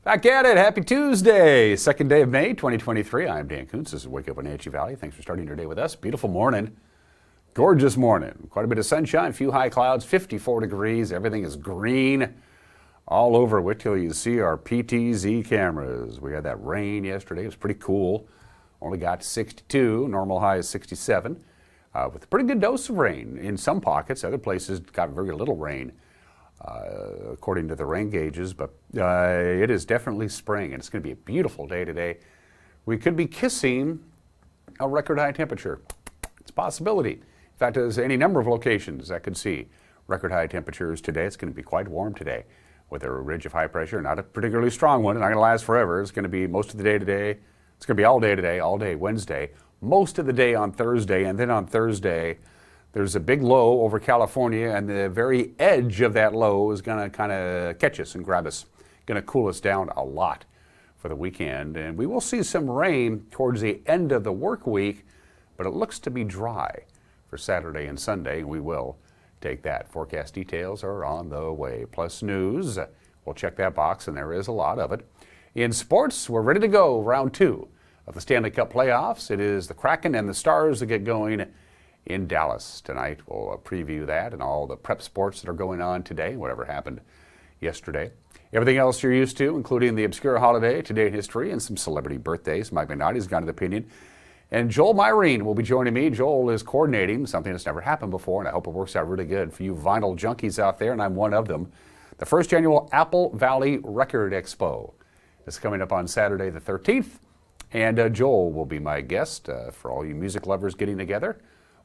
Back at it. Happy Tuesday, second day of May, 2023. I'm Dan Kuntz. This is Wake Up Wenatchee Valley. Thanks for starting your day with us. Beautiful morning. Gorgeous morning. Quite a bit of sunshine, a few high clouds, 54 degrees. Everything is green all over. Wait till you see our PTZ cameras. We had that rain yesterday. It was pretty cool. Only got 62. Normal high is 67. With a pretty good dose of rain in some pockets. Other places got very little rain. According to the rain gauges, but it is definitely spring, and it's going to be a beautiful day today. We could be kissing a record high temperature. It's a possibility. In fact, there's any number of locations that could see record high temperatures today. It's going to be quite warm today with a ridge of high pressure, not a particularly strong one, and not going to last forever. It's going to be most of the day today. It's going to be all day today, all day Wednesday, most of the day on Thursday, and then on Thursday, there's a big low over California, and the very edge of that low is going to kind of catch us and grab us, going to cool us down a lot for the weekend. And we will see some rain towards the end of the work week, but it looks to be dry for Saturday and Sunday. We will take that. Forecast details are on the way. Plus news, we'll check that box, and there is a lot of it. In sports, we're ready to go. Round 2 of the Stanley Cup playoffs. It is the Kraken and the Stars that get going in Dallas tonight. We'll preview that and all the prep sports that are going on today, whatever happened yesterday. Everything else you're used to, including the obscure holiday, today in history, and some celebrity birthdays. Mike McNally's got an opinion. And Joel Myrene will be joining me. Joel is coordinating something that's never happened before, and I hope it works out really good for you vinyl junkies out there, and I'm one of them. The first annual Apple Valley Record Expo is coming up on Saturday the 13th, and Joel will be my guest for all you music lovers getting together.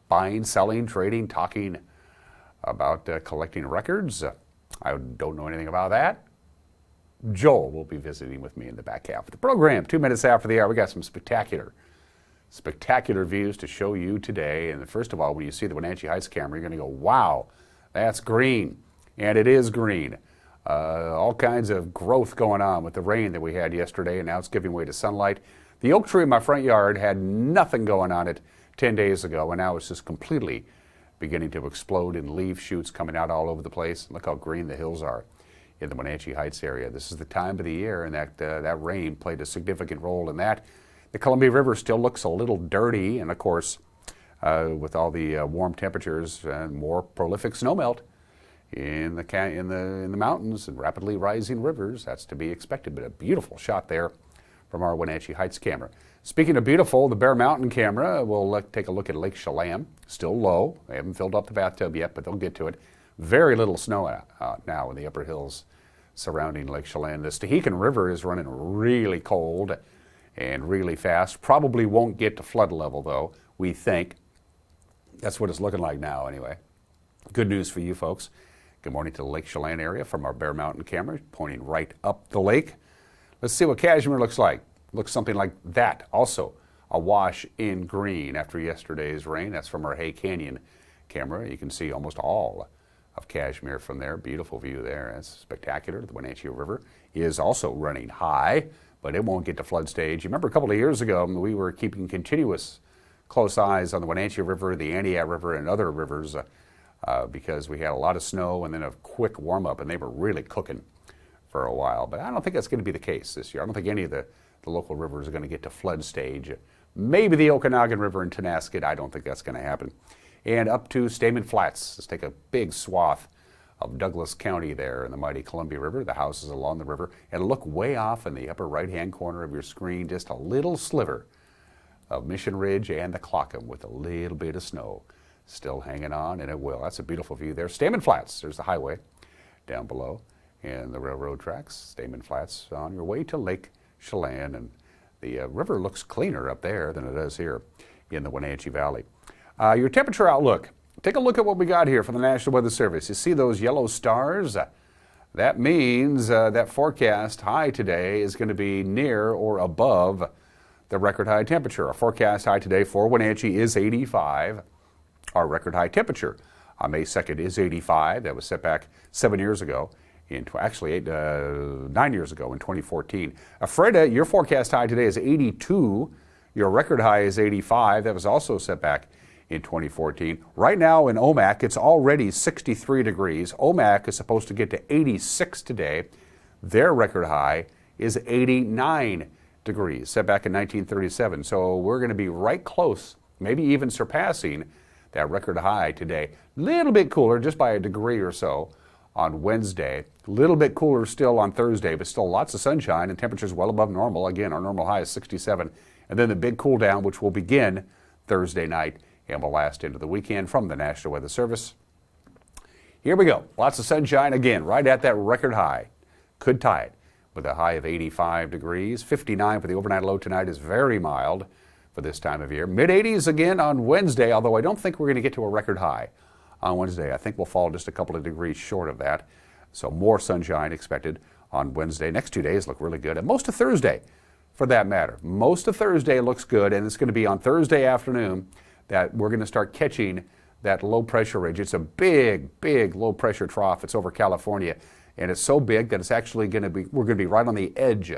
Buying, selling, trading, talking about collecting records. I don't know anything about that. Joel will be visiting with me in the back half of the program. 2 minutes after the hour, we got some spectacular views to show you today. And first of all, when you see the Wenatchee Heights camera, you're going to go, wow, that's green. And it is green. All kinds of growth going on with the rain that we had yesterday, and now it's giving way to sunlight. The oak tree in my front yard had nothing going on it 10 days ago, and now it's just completely beginning to explode in leaf shoots coming out all over the place. Look how green the hills are in the Wenatchee Heights area. This is the time of the year, and that rain played a significant role in that. The Columbia River still looks a little dirty, and of course, with all the warm temperatures and more prolific snowmelt in the mountains and rapidly rising rivers, that's to be expected. But a beautiful shot there from our Wenatchee Heights camera. Speaking of beautiful, the Bear Mountain camera will take a look at Lake Chelan. Still low. They haven't filled up the bathtub yet, but they'll get to it. Very little snow now in the upper hills surrounding Lake Chelan. The Stehekin River is running really cold and really fast. Probably won't get to flood level, though, we think. That's what it's looking like now, anyway. Good news for you folks. Good morning to the Lake Chelan area from our Bear Mountain camera, pointing right up the lake. Let's see what Cashmere looks like. Looks something like that. Also, awash in green after yesterday's rain. That's from our Hay Canyon camera. You can see almost all of Cashmere from there. Beautiful view there. That's spectacular. The Wenatchee River is also running high, but it won't get to flood stage. You remember a couple of years ago, we were keeping continuous close eyes on the Wenatchee River, the Antioch River, and other rivers because we had a lot of snow and then a quick warm-up, and they were really cooking for a while. But I don't think that's going to be the case this year. I don't think any of the local rivers are going to get to flood stage. Maybe the Okanagan River in Tenasket. I don't think that's going to happen. And up to Stamen Flats. Let's take a big swath of Douglas County there in the mighty Columbia River. The houses along the river. And look way off in the upper right-hand corner of your screen, just a little sliver of Mission Ridge and the Clockham with a little bit of snow still hanging on, and it will. That's a beautiful view there. Stamen Flats. There's the highway down below and the railroad tracks. Stamen Flats on your way to Lake Chelan, and the river looks cleaner up there than it does here in the Wenatchee Valley. Your temperature outlook. Take a look at what we got here from the National Weather Service. You see those yellow stars? That means that forecast high today is going to be near or above the record high temperature. Our forecast high today for Wenatchee is 85. Our record high temperature on May 2nd is 85. That was set back 7 years ago. 9 years ago in 2014. Freda, your forecast high today is 82. Your record high is 85. That was also set back in 2014. Right now in Omak, it's already 63 degrees. Omak is supposed to get to 86 today. Their record high is 89 degrees, set back in 1937. So we're going to be right close, maybe even surpassing that record high today. Little bit cooler, just by a degree or so on Wednesday. A little bit cooler still on Thursday, but still lots of sunshine and temperatures well above normal. Again, our normal high is 67. And then the big cool down, which will begin Thursday night and will last into the weekend from the National Weather Service. Here we go. Lots of sunshine again, right at that record high. Could tie it with a high of 85 degrees. 59 for the overnight low tonight is very mild for this time of year. Mid-80s again on Wednesday, although I don't think we're going to get to a record high on Wednesday. I think we'll fall just a couple of degrees short of that. So more sunshine expected on Wednesday. Next 2 days look really good. And most of Thursday, for that matter. Most of Thursday looks good, and it's going to be on Thursday afternoon that we're going to start catching that low pressure ridge. It's a big, big low pressure trough. It's over California, and it's so big that it's actually going to be, we're going to be right on the edge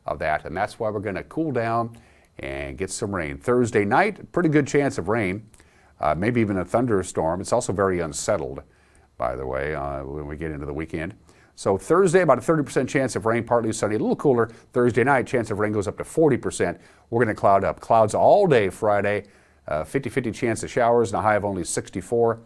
of that, and that's why we're going to cool down and get some rain. Thursday night, pretty good chance of rain, maybe even a thunderstorm. It's also very unsettled, by the way, when we get into the weekend. So Thursday, about a 30% chance of rain, partly sunny, a little cooler. Thursday night, chance of rain goes up to 40%. We're going to cloud up. Clouds all day Friday, 50-50 chance of showers and a high of only 64.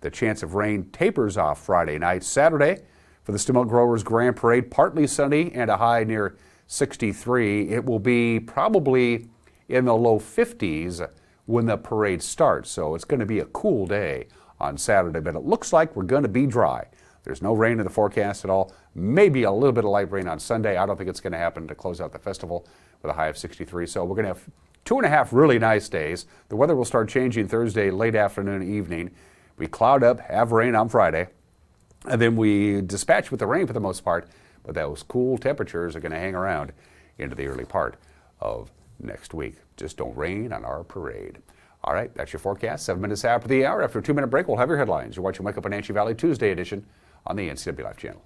The chance of rain tapers off Friday night. Saturday, for the Still Milk Growers Grand Parade, partly sunny and a high near 63. It will be probably in the low 50s when the parade starts. So it's going to be a cool day on Saturday, but it looks like we're going to be dry. There's no rain in the forecast at all. Maybe a little bit of light rain on Sunday. I don't think it's going to happen to close out the festival with a high of 63. So we're going to have 2.5 really nice days. The weather will start changing Thursday, late afternoon, evening. We cloud up, have rain on Friday, and then we dispatch with the rain for the most part. But those cool temperatures are going to hang around into the early part of next week. Just don't rain on our parade. All right, that's your forecast. 7 minutes after the hour. After a 2-minute break, we'll have your headlines. You're watching Wake Up Wenatchee Valley Tuesday edition on the NCW Life channel.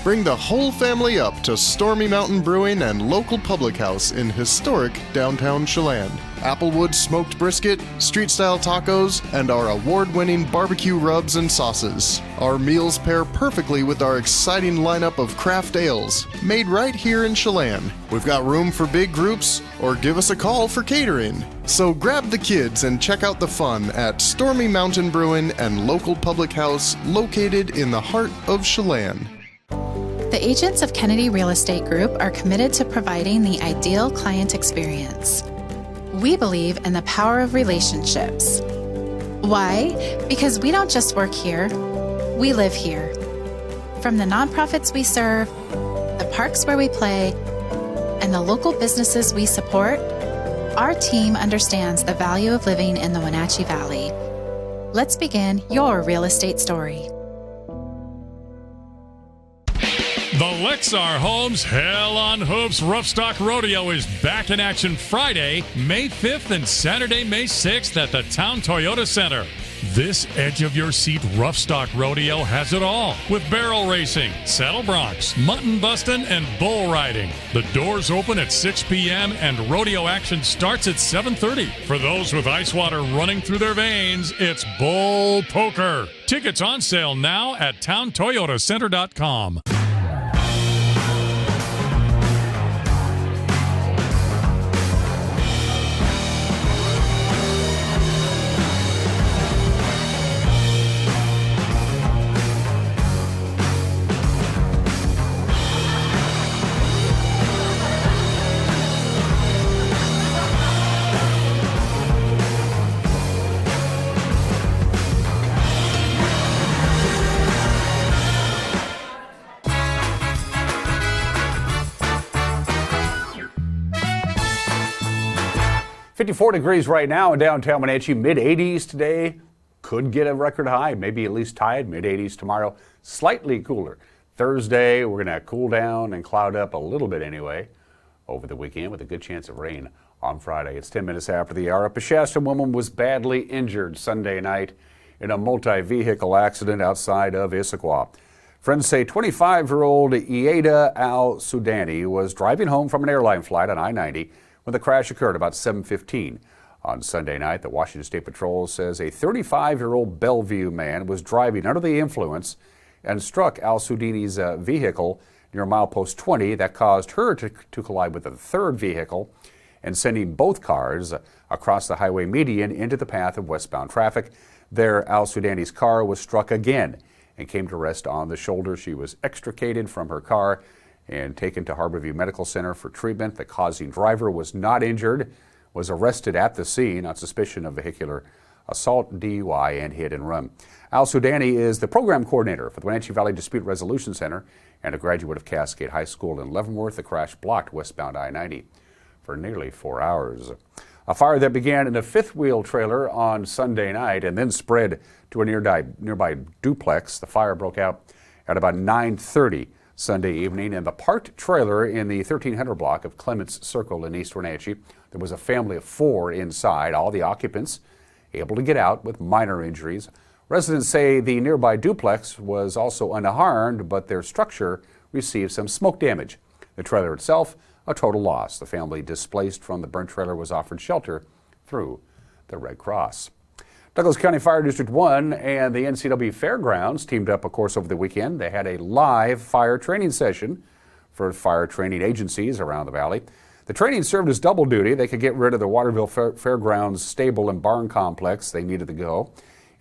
Bring the whole family up to Stormy Mountain Brewing and local public house in historic downtown Chelan. Applewood smoked brisket, street-style tacos, and our award-winning barbecue rubs and sauces. Our meals pair perfectly with our exciting lineup of craft ales, made right here in Chelan. We've got room for big groups, or give us a call for catering. So grab the kids and check out the fun at Stormy Mountain Brewing and local public house located in the heart of Chelan. The agents of Kennedy Real Estate Group are committed to providing the ideal client experience. We believe in the power of relationships. Why? Because we don't just work here, we live here. From the nonprofits we serve, the parks where we play, and the local businesses we support, our team understands the value of living in the Wenatchee Valley. Let's begin your real estate story. The Lexar Homes Hell on Hoops Rough Stock Rodeo is back in action Friday, May 5th and Saturday, May 6th at the Town Toyota Center. This edge-of-your-seat rough stock rodeo has it all, with barrel racing, saddle broncs, mutton busting, and bull riding. The doors open at 6 p.m. and rodeo action starts at 7:30. For those with ice water running through their veins, it's bull poker. Tickets on sale now at towntoyotacenter.com. .54 degrees right now in downtown Wenatchee, mid-80s today. Could get a record high, maybe at least tied, mid-80s tomorrow. Slightly cooler. Thursday, we're going to cool down and cloud up a little bit anyway over the weekend with a good chance of rain on Friday. It's 10 minutes after the hour. A Shasta woman was badly injured Sunday night in a multi-vehicle accident outside of Issaquah. Friends say 25-year-old Ieda Al-Sudani was driving home from an airline flight on I-90 when the crash occurred about 7:15 On Sunday night, the Washington State Patrol says a 35-year-old Bellevue man was driving under the influence and struck Al-Sudini's vehicle near milepost 20. That caused her to collide with a third vehicle and sending both cars across the highway median into the path of westbound traffic. There, Al-Sudani's car was struck again and came to rest on the shoulder. She was extricated from her car and taken to Harborview Medical Center for treatment. The causing driver was not injured, was arrested at the scene on suspicion of vehicular assault, DUI, and hit and run. Al-Sudani is the program coordinator for the Wenatchee Valley Dispute Resolution Center and a graduate of Cascade High School in Leavenworth. The crash blocked westbound I-90 for nearly 4 hours. A fire that began in a fifth-wheel trailer on Sunday night and then spread to a nearby duplex. The fire broke out at about 9:30 Sunday evening in the parked trailer in the 1300 block of Clements Circle in East Wenatchee. There was a family of 4 inside, all the occupants able to get out with minor injuries. Residents say the nearby duplex was also unharmed, but their structure received some smoke damage. The trailer itself, a total loss. The family displaced from the burnt trailer was offered shelter through the Red Cross. Douglas County Fire District 1 and the NCW Fairgrounds teamed up, of course, over the weekend. They had a live fire training session for fire training agencies around the valley. The training served as double duty. They could get rid of the Waterville Fairgrounds stable and barn complex they needed to go,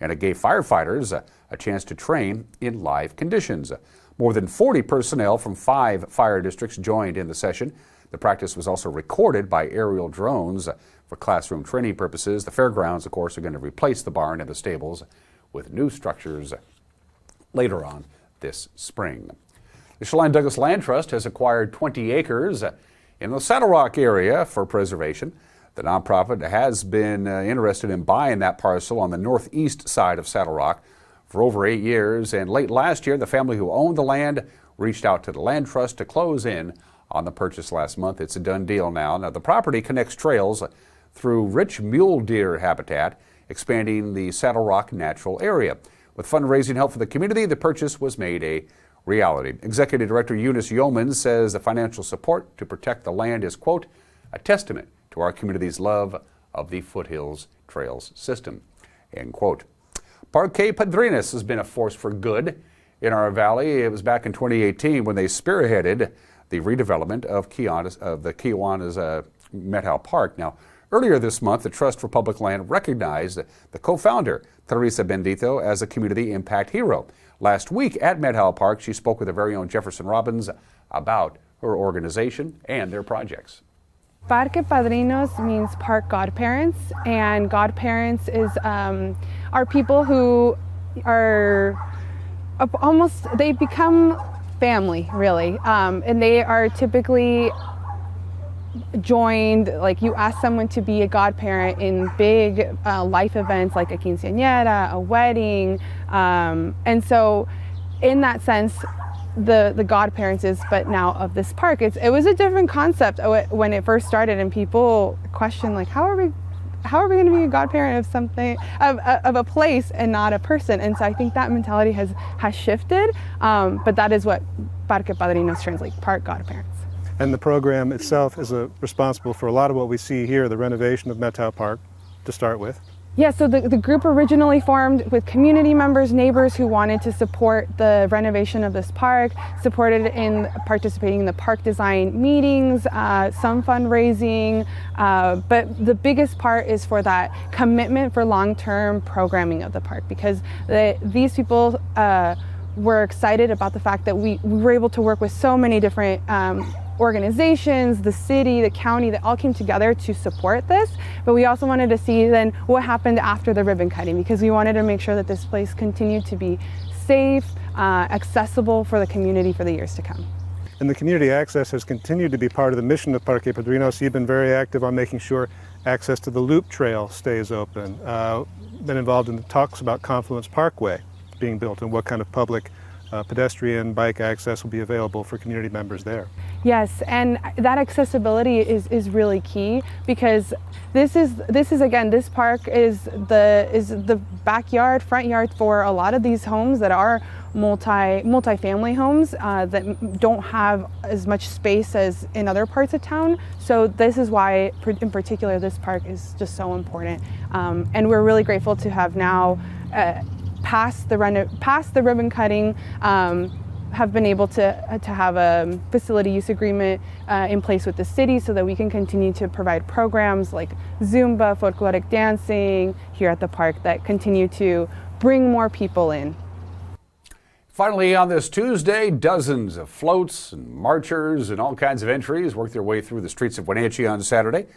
and it gave firefighters a chance to train in live conditions. More than 40 personnel from 5 fire districts joined in the session. The practice was also recorded by aerial drones for classroom training purposes. The fairgrounds, of course, are going to replace the barn and the stables with new structures later on this spring. The Chelan Douglas Land Trust has acquired 20 acres in the Saddle Rock area for preservation. The nonprofit has been interested in buying that parcel on the northeast side of Saddle Rock for over 8 years, and late last year, the family who owned the land reached out to the Land Trust to close in on the purchase last month. It's a done deal now. Now, the property connects trails through rich mule deer habitat, expanding the Saddle Rock natural area. With fundraising help for the community, the purchase was made a reality. Executive Director Eunice Yeoman says the financial support to protect the land is, quote, a testament to our community's love of the Foothills Trails system, end quote. Parque Padrinas has been a force for good in our valley. It was back in 2018 when they spearheaded the redevelopment of the Kiwanis Met Park. Now, earlier this month, the Trust for Public Land recognized the co-founder, Teresa Bendito, as a community impact hero. Last week at Met Park, she spoke with her very own Jefferson Robbins about her organization and their projects. Parque Padrinos means park godparents, and godparents is are people who are they become family, really, and they are typically joined, like you ask someone to be a godparent in big life events like a quinceañera, a wedding, and so in that sense, the godparents is, but now of this park, it was a different concept when it first started, and people questioned, like, how are we going to be a godparent of something, of a place and not a person? And so I think that mentality has shifted, but that is what Parque Padrinos translates, park godparents. And the program itself is responsible for a lot of what we see here, the renovation of Methow Park, to start with. Yeah, so the group originally formed with community members, neighbors who wanted to support the renovation of this park, supported in participating in the park design meetings, some fundraising, but the biggest part is for that commitment for long-term programming of the park, because these people were excited about the fact that we were able to work with so many different organizations, the city, the county, that all came together to support this. But we also wanted to see then what happened after the ribbon cutting, because we wanted to make sure that this place continued to be safe, accessible for the community for the years to come. And the community access has continued to be part of the mission of Parque Padrinos. You've been very active on making sure access to the loop trail stays open. Been involved in the talks about Confluence Parkway being built and what kind of public pedestrian bike access will be available for community members there. Yes, and that accessibility is really key, because this park is the backyard, front yard for a lot of these homes that are multi-family homes that don't have as much space as in other parts of town. So this is why, in particular, this park is just so important. And we're really grateful to have now passed the ribbon cutting, have been able to have a facility use agreement in place with the city so that we can continue to provide programs like Zumba, folkloric dancing here at the park that continue to bring more people in. Finally, on this Tuesday, dozens of floats and marchers and all kinds of entries worked their way through the streets of Wenatchee on Saturday,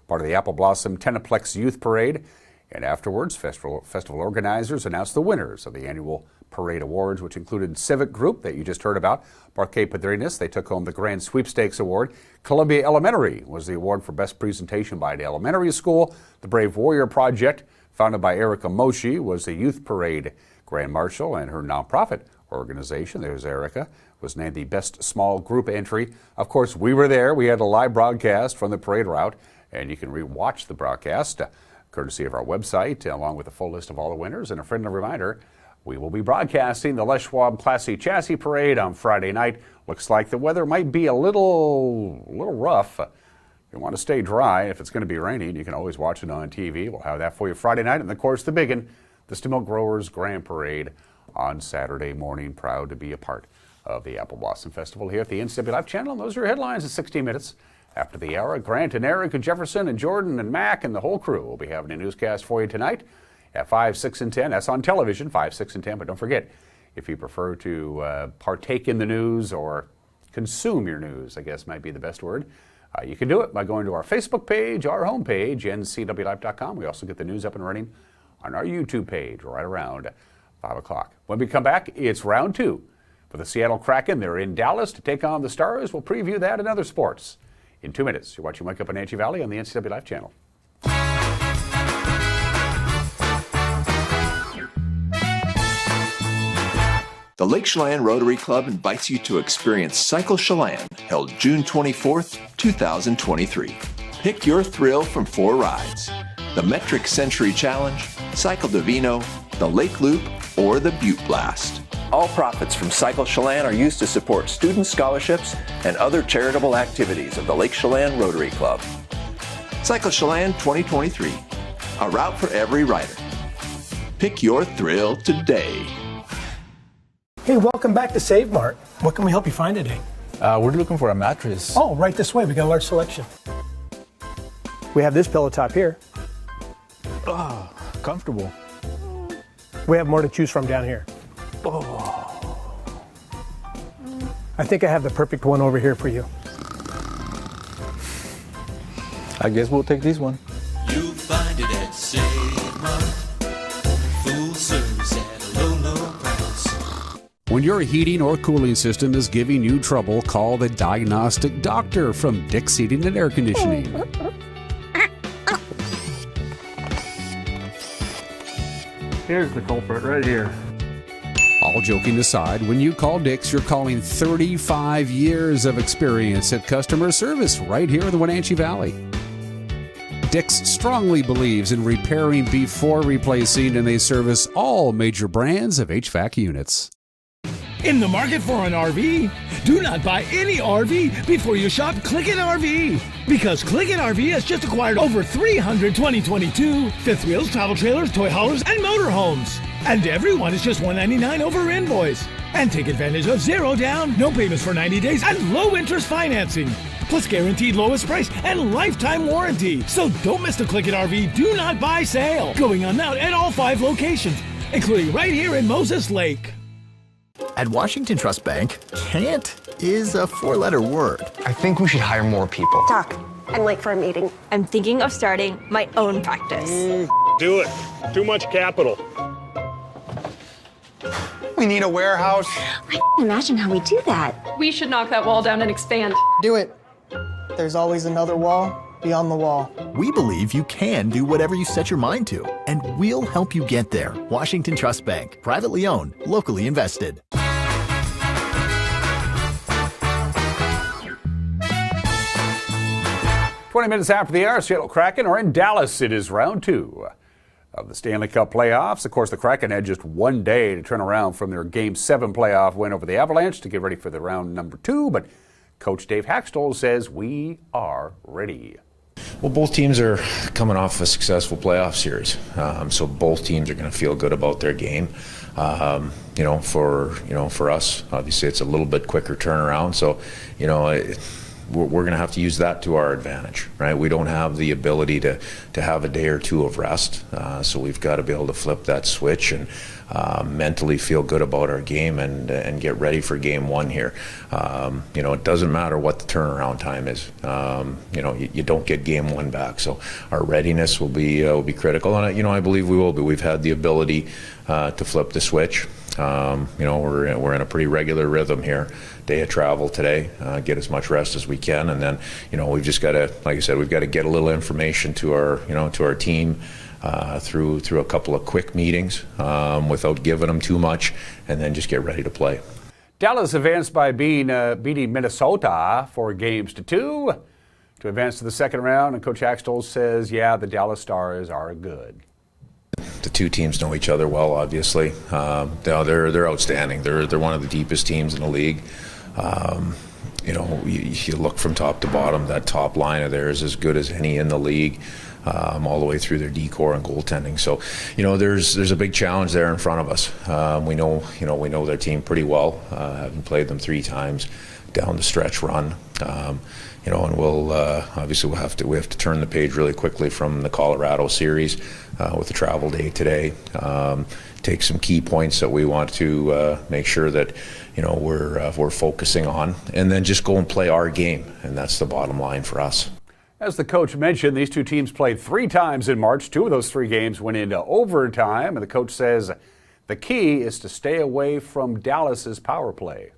part of the Apple Blossom Tenaplex Youth Parade. And afterwards, festival organizers announced the winners of the annual parade awards, which included Civic Group that you just heard about, Parque Padrinas. They took home the Grand Sweepstakes Award. Columbia Elementary was the award for Best Presentation by an Elementary School. The Brave Warrior Project, founded by Erica Moshe, was the Youth Parade Grand Marshal, and her nonprofit organization, there's Erica, was named the Best Small Group Entry. Of course, we were there. We had a live broadcast from the parade route, and you can re-watch the broadcast courtesy of our website, along with a full list of all the winners. And a friendly reminder, we will be broadcasting the Les Schwab Classy Chassis Parade on Friday night. Looks like the weather might be a little rough. If you want to stay dry, if it's going to be raining, you can always watch it on TV. We'll have that for you Friday night. And of course, the big one, the Still Milk Growers Grand Parade on Saturday morning. Proud to be a part of the Apple Blossom Festival here at the NCW Life Channel. And those are your headlines at 16 minutes. After the hour, Grant and Eric and Jefferson and Jordan and Mac and the whole crew will be having a newscast for you tonight at 5, 6, and 10. That's on television, 5, 6, and 10. But don't forget, if you prefer to partake in the news or consume your news, I guess might be the best word, you can do it by going to our Facebook page, our homepage, ncwlife.com. We also get the news up and running on our YouTube page right around 5 o'clock. When we come back, it's round 2 for the Seattle Kraken. They're in Dallas to take on the Stars. We'll preview that and other sports in 2 minutes. You're watching Wake Up Wenatchee Valley on the NCW Life Channel. The Lake Chelan Rotary Club invites you to experience Cycle Chelan, held June 24th, 2023. Pick your thrill from 4 rides: the Metric Century Challenge, Cycle Divino, the Lake Loop, or the Butte Blast. All profits from Cycle Chelan are used to support student scholarships and other charitable activities of the Lake Chelan Rotary Club. Cycle Chelan 2023, a route for every rider. Pick your thrill today. Hey, welcome back to Save Mart. What can we help you find today? We're looking for a mattress. Oh, right this way. We got a large selection. We have this pillow top here. Oh, comfortable. We have more to choose from down here. Oh. I think I have the perfect one over here for you. I guess we'll take this one. You'll find it at Save Mart. Full service at a low, low price. When your heating or cooling system is giving you trouble, call the diagnostic doctor from Dick's Heating and Air Conditioning. Here's the culprit right here. All joking aside, when you call Dick's, you're calling 35 years of experience at customer service right here in the Wenatchee Valley. Dick's strongly believes in repairing before replacing, and they service all major brands of HVAC units. In the market for an RV? Do not buy any RV before you shop Click-It RV. Because Click-It RV has just acquired over 300 2022 fifth wheels, travel trailers, toy haulers, and motorhomes. And everyone is just $199 over invoice. And take advantage of 0 down, no payments for 90 days, and low interest financing. Plus guaranteed lowest price and lifetime warranty. So don't miss the Click-It RV Do Not Buy sale. Going on now at all 5 locations, including right here in Moses Lake. At Washington Trust Bank, can't is a 4-letter word. I think we should hire more people. Doc, I'm late for a meeting. I'm thinking of starting my own practice. Do it. Too much capital. We need a warehouse. I can't imagine how we do that. We should knock that wall down and expand. Do it. There's always another wall beyond the wall. We believe you can do whatever you set your mind to, and we'll help you get there. Washington Trust Bank, privately owned, locally invested. 20 minutes after the hour, Seattle Kraken are in Dallas. It is round 2 of the Stanley Cup playoffs. Of course, the Kraken had just one day to turn around from their Game 7 playoff win over the Avalanche to get ready for the round number 2, but Coach Dave Haxtell says we are ready. Well, both teams are coming off a successful playoff series, so both teams are going to feel good about their game. For us, obviously, it's a little bit quicker turnaround. So, we're going to have to use that to our advantage, right? We don't have the ability to have a day or two of rest, so we've got to be able to flip that switch and mentally feel good about our game and get ready for Game 1 here. It doesn't matter what the turnaround time is. You don't get Game 1 back, so our readiness will be critical, and I believe we will be. We've had the ability to flip the switch. We're in a pretty regular rhythm here. Day of travel today, get as much rest as we can, and then we've just got to, like I said, we've got to get a little information to our team through a couple of quick meetings without giving them too much, and then just get ready to play. Dallas advanced by beating Minnesota 4 games to 2 to advance to the second round, and Coach Haxtell says, yeah, the Dallas Stars are good. The two teams know each other well, obviously. They're outstanding. They're one of the deepest teams in the league. You look from top to bottom, that top line of theirs is as good as any in the league, all the way through their decor and goaltending. So, there's a big challenge there in front of us. We know their team pretty well, having played them 3 times down the stretch run. And we'll obviously we have to turn the page really quickly from the Colorado series with the travel day today. Take some key points that we want to make sure that we're focusing on, and then just go and play our game, and that's the bottom line for us. As the coach mentioned, these two teams played 3 times in March. 2 of those 3 games went into overtime, and the coach says the key is to stay away from Dallas's power play.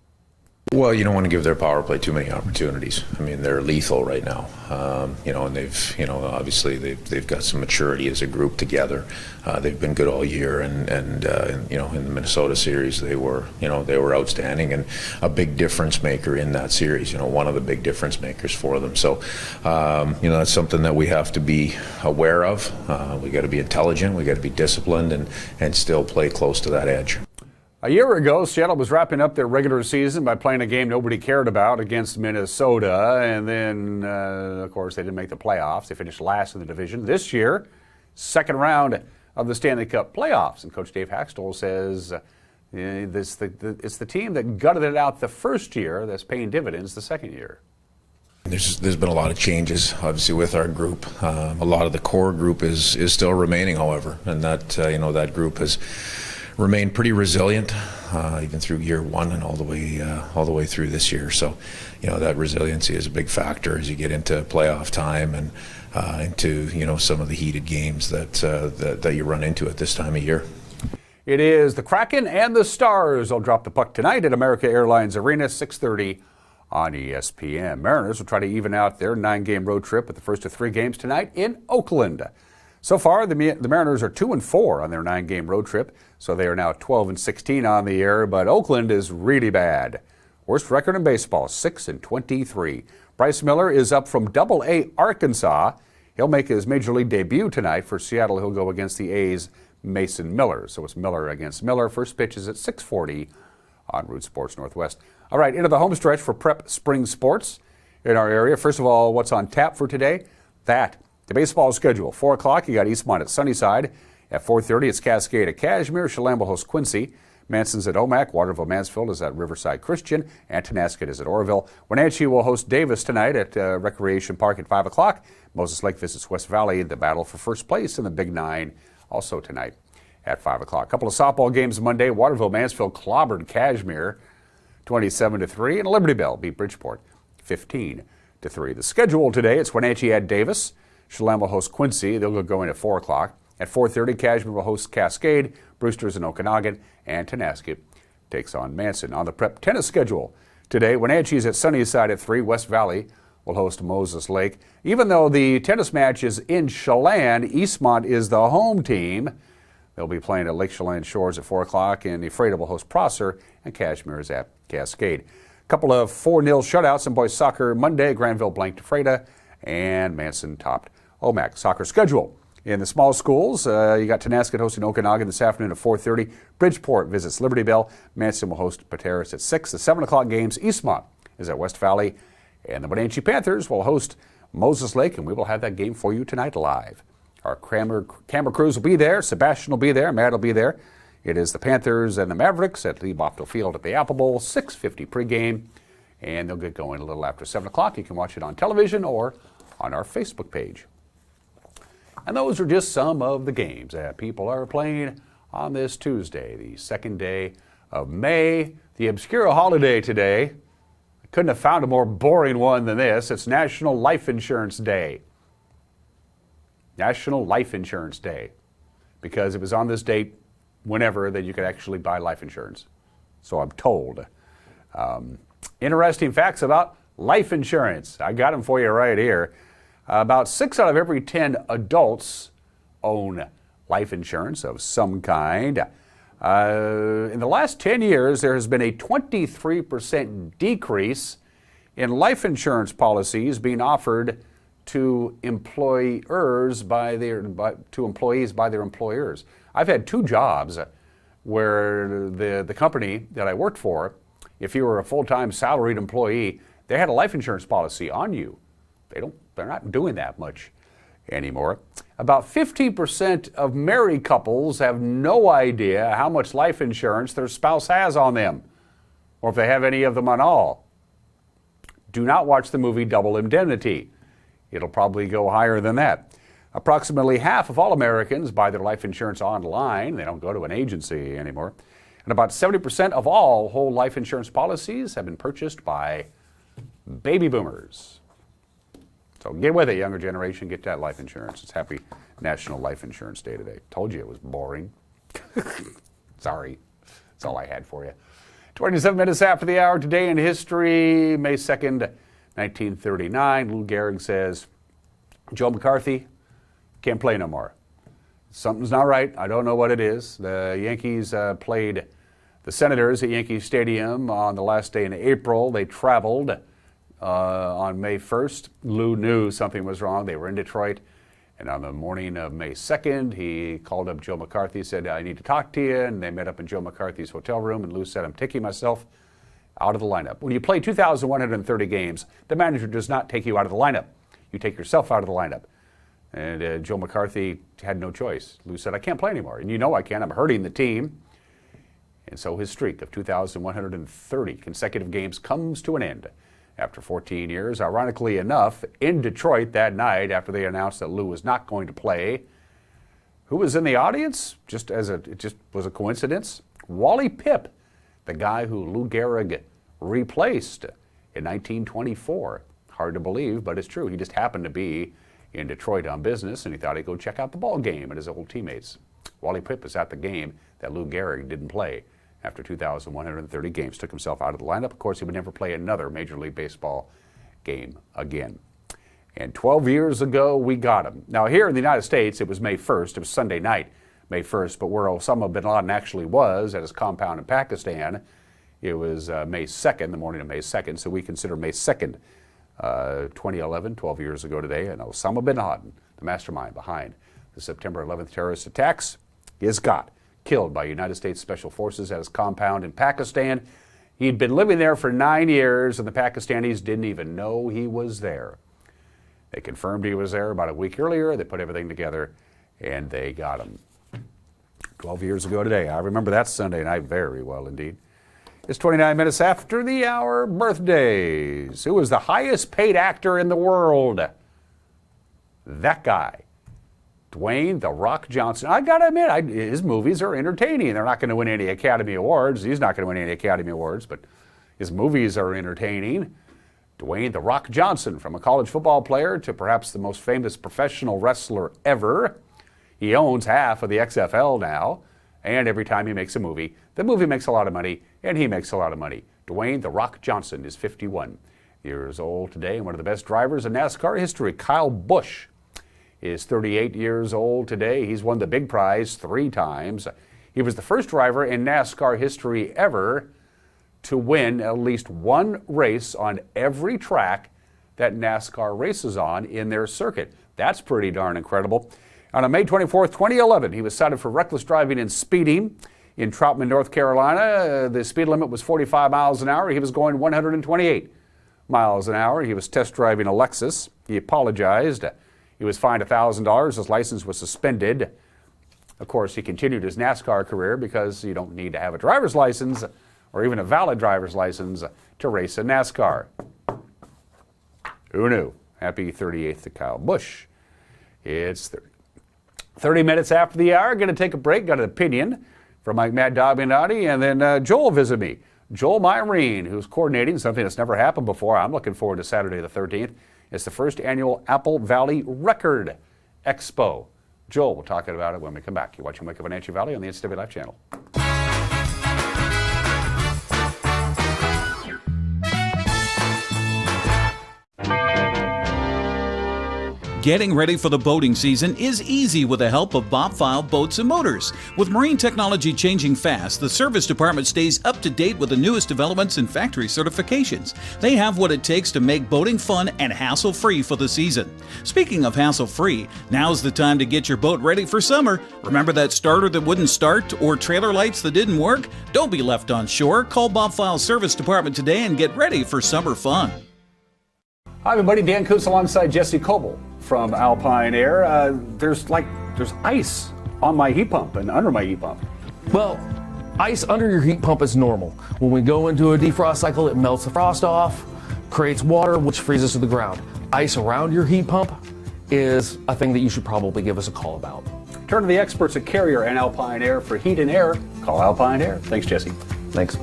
Well, you don't want to give their power play too many opportunities. I mean, they're lethal right now. And they've, obviously they've got some maturity as a group together. They've been good all year, and in the Minnesota series they were outstanding and a big difference maker in that series. One of the big difference makers for them. So, that's something that we have to be aware of. We got to be intelligent. We got to be disciplined and still play close to that edge. A year ago, Seattle was wrapping up their regular season by playing a game nobody cared about against Minnesota, and then, of course, they didn't make the playoffs. They finished last in the division. This year, second round of the Stanley Cup playoffs, and Coach Dave Haxtell says it's the team that gutted it out the first year that's paying dividends the second year. There's been a lot of changes, obviously, with our group. A lot of the core group is still remaining, however, and that group has remained pretty resilient, even through year 1 and all the way through this year. So, that resiliency is a big factor as you get into playoff time and into some of the heated games that you run into at this time of year. It is the Kraken and the Stars. They'll drop the puck tonight at America Airlines Arena, 6:30 on ESPN. Mariners will try to even out their 9-game road trip with the first of 3 games tonight in Oakland. So far, the Mariners are 2-4 on their 9-game road trip, so they are now 12-16 on the year. But Oakland is really bad. Worst record in baseball, 6-23. Bryce Miller is up from Double-A Arkansas. He'll make his major league debut tonight for Seattle. He'll go against the A's' Mason Miller. So it's Miller against Miller. First pitch is at 6:40 on Root Sports Northwest. All right, into the home stretch for prep spring sports in our area. First of all, what's on tap for today? The baseball schedule. 4 o'clock, you got Eastmont at Sunnyside. At 4:30, it's Cascade at Cashmere. Chelan will host Quincy. Manson's at Omak. Waterville Mansfield is at Riverside Christian. And Tenasket is at Oroville. Wenatchee will host Davis tonight at Recreation Park at 5 o'clock. Moses Lake visits West Valley. The battle for first place in the Big Nine also tonight at 5 o'clock. A couple of softball games Monday. Waterville Mansfield clobbered Cashmere 27-3. And Liberty Bell beat Bridgeport 15-3. The schedule today, it's Wenatchee at Davis. Chelan will host Quincy. They'll go in at 4 o'clock. At 4:30, Cashmere will host Cascade. Brewster's in Okanagan. And Tenasket takes on Manson. On the prep tennis schedule today, Wenatchee's at Sunnyside at 3. West Valley will host Moses Lake. Even though the tennis match is in Chelan, Eastmont is the home team. They'll be playing at Lake Chelan Shores at 4 o'clock. And Ephrata will host Prosser. And Cashmere is at Cascade. A couple of 4-0 shutouts in boys soccer Monday. Granville blanked Ephrata. And Manson topped Omak. Soccer schedule In the small schools, you got Tonasket hosting Okanagan this afternoon at 4:30. Bridgeport visits Liberty Bell. Manson will host Pateros at 6. The 7 o'clock games, Eastmont is at West Valley. And the Wenatchee Panthers will host Moses Lake, and we will have that game for you tonight live. Our camera crews will be there. Sebastian will be there. Matt will be there. It is the Panthers and the Mavericks at Lee Bofto Field at the Apple Bowl, 6:50 pregame. And they'll get going a little after 7 o'clock. You can watch it on television or on our Facebook page. And those are just some of the games that people are playing on this Tuesday, the 2nd day of May, the obscure holiday today. I couldn't have found a more boring one than this. It's National Life Insurance Day. National Life Insurance Day. Because it was on this date, whenever, that you could actually buy life insurance. So I'm told. Interesting facts about life insurance. I got them for you right here. About 6 out of every 10 adults own life insurance of some kind. In the last 10 years, there has been a 23% decrease in life insurance policies being offered to employees by their employers. I've had 2 jobs where the company that I worked for, if you were a full-time salaried employee, they had a life insurance policy on you. They're not doing that much anymore. About 15% of married couples have no idea how much life insurance their spouse has on them, or if they have any of them at all. Do not watch the movie Double Indemnity. It'll probably go higher than that. Approximately half of all Americans buy their life insurance online. They don't go to an agency anymore. And about 70% of all whole life insurance policies have been purchased by baby boomers. So get with it, younger generation. Get that life insurance. It's Happy National Life Insurance Day today. Told you it was boring. Sorry. That's all I had for you. 27 minutes after the hour today in history, May 2nd, 1939. Lou Gehrig says, Joe McCarthy can't play no more. Something's not right. I don't know what it is. The Yankees played the Senators at Yankee Stadium on the last day in April. They traveled on May 1st. Lou knew something was wrong. They were in Detroit. And on the morning of May 2nd, he called up Joe McCarthy, said, I need to talk to you. And they met up in Joe McCarthy's hotel room. And Lou said, I'm taking myself out of the lineup. When you play 2,130 games, the manager does not take you out of the lineup. You take yourself out of the lineup. And Joe McCarthy had no choice. Lou said, I can't play anymore. And you know I can't. I'm hurting the team. And so his streak of 2,130 consecutive games comes to an end after 14 years. Ironically enough, in Detroit that night after they announced that Lou was not going to play, who was in the audience? It just was a coincidence. Wally Pipp, the guy who Lou Gehrig replaced in 1924. Hard to believe, but it's true. He just happened to be in Detroit on business, and he thought he'd go check out the ball game and his old teammates. Wally Pipp was at the game that Lou Gehrig didn't play after 2,130 games, took himself out of the lineup. Of course, he would never play another Major League Baseball game again. And 12 years ago, we got him. Now, here in the United States, it was May 1st. It was Sunday night, May 1st, but where Osama bin Laden actually was at his compound in Pakistan, it was May 2nd, the morning of May 2nd, so we consider May 2nd, 2011, 12 years ago today, and Osama bin Laden, the mastermind behind the September 11th terrorist attacks, is killed by United States Special Forces at his compound in Pakistan. He'd been living there for 9 years, and the Pakistanis didn't even know he was there. They confirmed he was there about a week earlier. They put everything together, and they got him. 12 years ago today. I remember that Sunday night very well indeed. It's 29 minutes after the hour. Birthdays. Who was the highest paid actor in the world? That guy. Dwayne "The Rock" Johnson. I got to admit, his movies are entertaining. They're not going to win any Academy Awards. He's not going to win any Academy Awards, but his movies are entertaining. Dwayne "The Rock" Johnson, from a college football player to perhaps the most famous professional wrestler ever. He owns half of the XFL now, and every time he makes a movie, the movie makes a lot of money, and he makes a lot of money. Dwayne "The Rock" Johnson is 51 years old today, and one of the best drivers in NASCAR history. Kyle Busch is 38 years old today. He's won the big prize 3 times. He was the first driver in NASCAR history ever to win at least one race on every track that NASCAR races on in their circuit. That's pretty darn incredible. On May 24th, 2011, he was cited for reckless driving and speeding in Troutman, North Carolina. The speed limit was 45 miles an hour. He was going 128 miles an hour. He was test driving a Lexus. He apologized. He was fined $1,000. His license was suspended. Of course, he continued his NASCAR career because you don't need to have a driver's license or even a valid driver's license to race in NASCAR. Who knew? Happy 38th to Kyle Busch. It's 30 minutes after the hour. Going to take a break. Got an opinion from Mike Mad Dog Minotti, and then Joel visit me. Joel Myrene, who's coordinating something that's never happened before. I'm looking forward to Saturday the 13th. It's the first annual Apple Valley Record Expo. Joel, we'll talk about it when we come back. You're watching Wake Up Wenatchee Valley on the NCW Live channel. Getting ready for the boating season is easy with the help of Bob File Boats and Motors. With marine technology changing fast, the service department stays up to date with the newest developments and factory certifications. They have what it takes to make boating fun and hassle-free for the season. Speaking of hassle-free, now's the time to get your boat ready for summer. Remember that starter that wouldn't start or trailer lights that didn't work? Don't be left on shore. Call Bob File's service department today and get ready for summer fun. Hi, everybody. Dan Kuntz alongside Jesse Coble from Alpine Air. There's ice on my heat pump and under my heat pump. Well, ice under your heat pump is normal. When we go into a defrost cycle, it melts the frost off, creates water, which freezes to the ground. Ice around your heat pump is a thing that you should probably give us a call about. Turn to the experts at Carrier and Alpine Air for heat and air. Call Alpine Air. Thanks, Jesse. Thanks.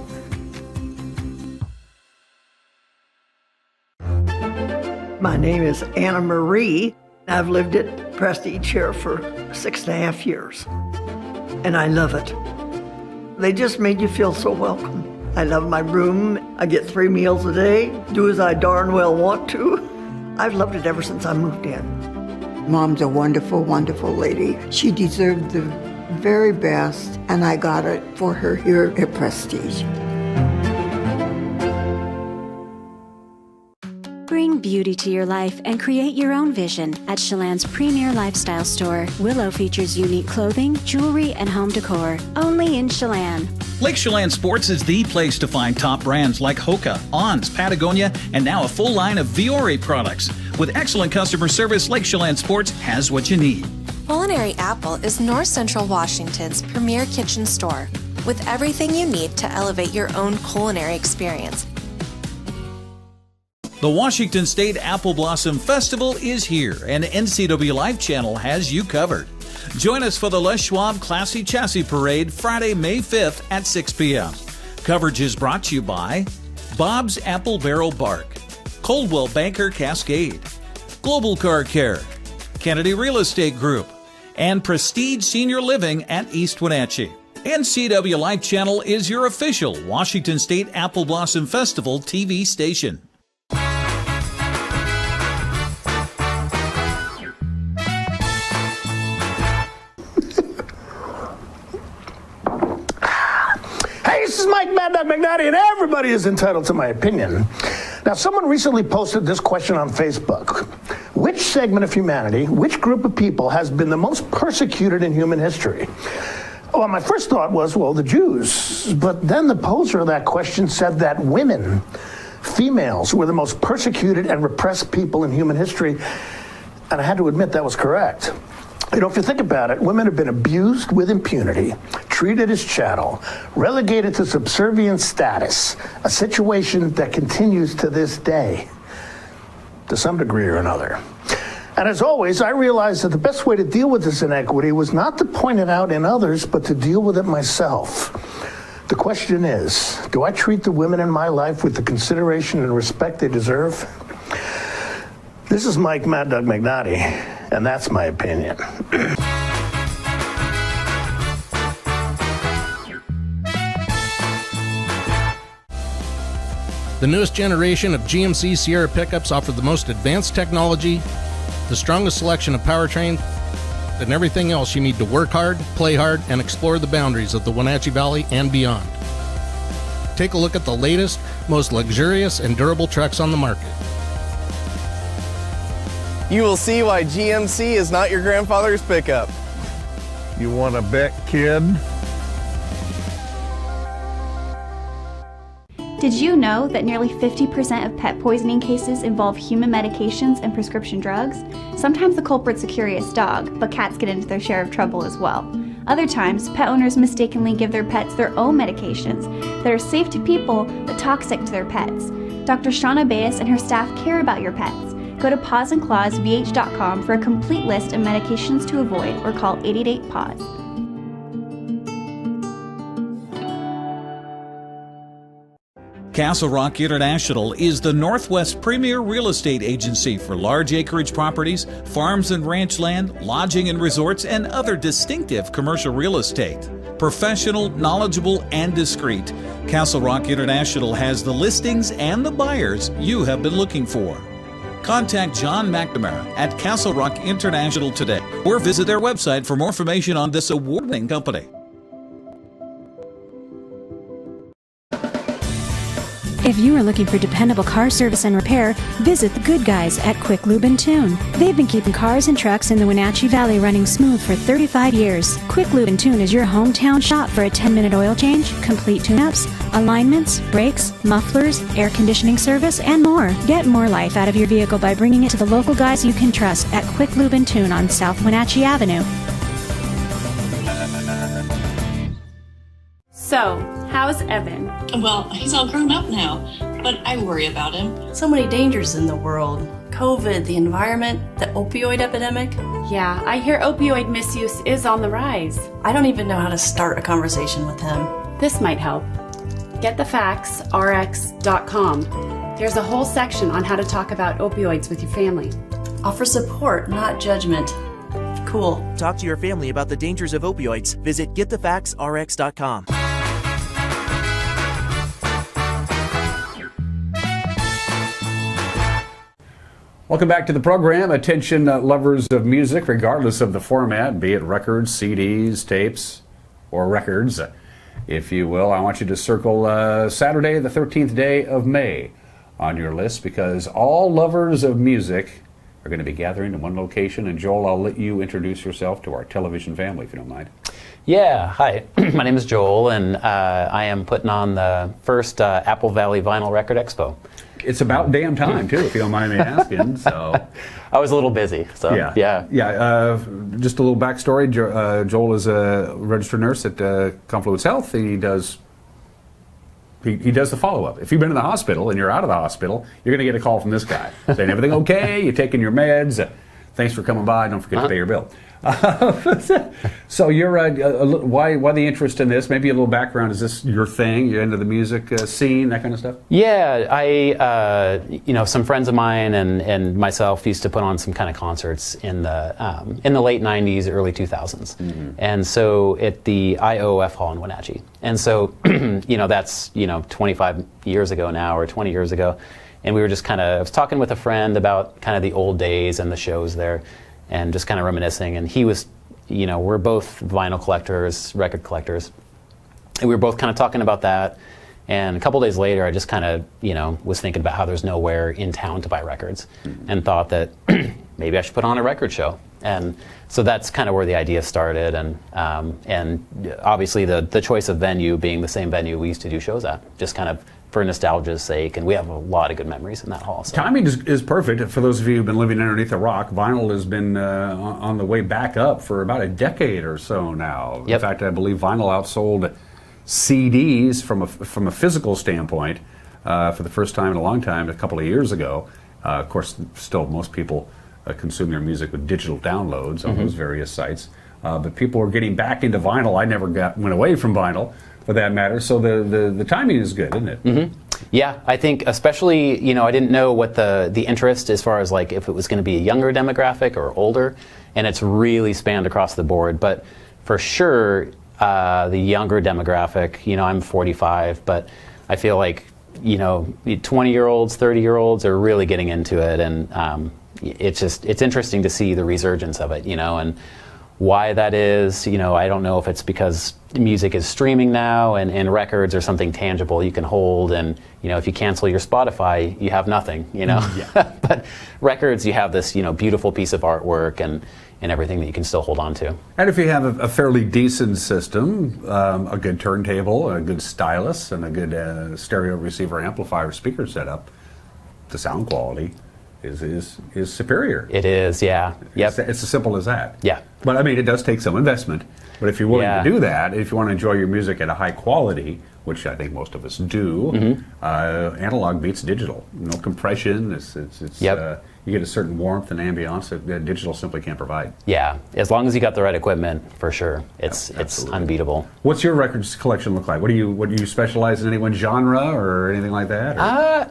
My name is Anna Marie. I've lived at Prestige here for 6.5 years, and I love it. They just made you feel so welcome. I love my room. I get 3 meals a day, do as I darn well want to. I've loved it ever since I moved in. Mom's a wonderful, wonderful lady. She deserved the very best, and I got it for her here at Prestige. Bring beauty to your life and create your own vision at Chelan's premier lifestyle store. Willow features unique clothing, jewelry, and home decor. Only in Chelan. Lake Chelan Sports is the place to find top brands like Hoka, Ons, Patagonia, and now a full line of Viore products. With excellent customer service, Lake Chelan Sports has what you need. Culinary Apple is North Central Washington's premier kitchen store with everything you need to elevate your own culinary experience. The Washington State Apple Blossom Festival is here, and NCW Live Channel has you covered. Join us for the Les Schwab Classy Chassis Parade Friday, May 5th at 6 p.m. Coverage is brought to you by Bob's Apple Barrel Bark, Coldwell Banker Cascade, Global Car Care, Kennedy Real Estate Group, and Prestige Senior Living at East Wenatchee. NCW Live Channel is your official Washington State Apple Blossom Festival TV station. This is Mike Mad Dog McNally, and everybody is entitled to my opinion. Now, someone recently posted this question on Facebook. Which segment of humanity, which group of people has been the most persecuted in human history? Well, my first thought was, well, the Jews. But then the poser of that question said that women, females, were the most persecuted and repressed people in human history. And I had to admit that was correct. You know, if you think about it, women have been abused with impunity, treated as chattel, relegated to subservient status, a situation that continues to this day, to some degree or another. And as always, I realized that the best way to deal with this inequity was not to point it out in others, but to deal with it myself. The question is, do I treat the women in my life with the consideration and respect they deserve? This is Mike Mad Dog McNally, and that's my opinion. The newest generation of GMC Sierra pickups offer the most advanced technology, the strongest selection of powertrain, and everything else you need to work hard, play hard, and explore the boundaries of the Wenatchee Valley and beyond. Take a look at the latest, most luxurious and durable trucks on the market. you will see why GMC is not your grandfather's pickup. You want to bet, kid? Did you know that nearly 50% of pet poisoning cases involve human medications and prescription drugs? Sometimes the culprit's a curious dog, but cats get into their share of trouble as well. Other times, pet owners mistakenly give their pets their own medications that are safe to people but toxic to their pets. Dr. Shauna Baez and her staff care about your pets. Go to pawsandclawsvh.com for a complete list of medications to avoid or call 888-PAWS. Castle Rock International is the Northwest premier real estate agency for large acreage properties, farms and ranch land, lodging and resorts, and other distinctive commercial real estate. Professional, knowledgeable, and discreet, Castle Rock International has the listings and the buyers you have been looking for. Contact John McNamara at Castle Rock International today or visit their website for more information on this award-winning company. If you are looking for dependable car service and repair, visit the good guys at Quick Lube and Tune. They've been keeping cars and trucks in the Wenatchee Valley running smooth for 35 years. Quick Lube and Tune is your hometown shop for a 10-minute oil change, complete tune-ups, alignments, brakes, mufflers, air conditioning service, and more. Get more life out of your vehicle by bringing it to the local guys you can trust at Quick Lube and Tune on South Wenatchee Avenue. So, how's Evan? Well, he's all grown up now, but I worry about him. So many dangers in the world. COVID, the environment, the opioid epidemic. Yeah, I hear opioid misuse is on the rise. I don't even know how to start a conversation with him. This might help. GetTheFactsRx.com. There's a whole section on how to talk about opioids with your family. Offer support, not judgment. Cool. Talk to your family about the dangers of opioids. Visit GetTheFactsRx.com. Welcome back to the program. Attention lovers of music, regardless of the format, be it records, CDs, tapes, or records, if you will. I want you to circle Saturday, the 13th day of May on your list, because all lovers of music are going to be gathering in one location. And Joel, I'll let you introduce yourself to our television family, if you don't mind. Yeah, hi. My name is Joel, and I am putting on the first Apple Valley Vinyl Record Expo. It's about damn time, too, if you don't mind me asking. So, I was a little busy, so yeah. Just a little backstory. Joel is a registered nurse at Confluence Health. He does the follow-up. If you've been in the hospital and you're out of the hospital, you're going to get a call from this guy saying, everything okay? You're taking your meds? Thanks for coming by. Don't forget to pay your bill. So you're why the interest in this? Maybe a little background. Is this your thing? You're into the music scene, that kind of stuff? Yeah, I some friends of mine and myself used to put on some kind of concerts in the late '90s, early 2000s, and so at the IOF Hall in Wenatchee. And so that's 25 years ago now, or 20 years ago, and we were just I was talking with a friend about kind of the old days and the shows there, and just kind of reminiscing. And he was, we're both vinyl collectors, record collectors, and we were both kind of talking about that. And a couple days later, I just kind of, was thinking about how there's nowhere in town to buy records, and thought that maybe I should put on a record show. And so that's kind of where the idea started. And obviously the choice of venue being the same venue we used to do shows at, just kind of for nostalgia's sake, and we have a lot of good memories in that hall. So. Timing is perfect. For those of you who've been living underneath a rock, vinyl has been on the way back up for about a decade or so now. Yep. In fact, I believe vinyl outsold CDs from a physical standpoint for the first time in a long time, a couple of years ago. Of course, still most people consume their music with digital downloads on those various sites. But people are getting back into vinyl. I never went away from vinyl, for that matter. So the timing is good, isn't it? Mm-hmm. Yeah, I think especially, I didn't know what the interest as far as like if it was going to be a younger demographic or older, and it's really spanned across the board. But for sure, the younger demographic, I'm 45, but I feel like, 20-year-olds, 30-year-olds are really getting into it, and it's interesting to see the resurgence of it, and why that is. I don't know if it's because music is streaming now and records are something tangible you can hold, and if you cancel your Spotify, you have nothing, But records, you have this, beautiful piece of artwork and everything that you can still hold on to. And if you have a fairly decent system, a good turntable, a good stylus, and a good stereo receiver amplifier speaker setup, the sound quality is superior. It is, yeah. Yep. It's as simple as that. Yeah. But I mean, it does take some investment. But if you're willing to do that, if you want to enjoy your music at a high quality, which I think most of us do, analog beats digital. No compression. You get a certain warmth and ambiance that digital simply can't provide. Yeah, as long as you got the right equipment, for sure, it's unbeatable. What's your records collection look like? What do you specialize in? Any one genre or anything like that?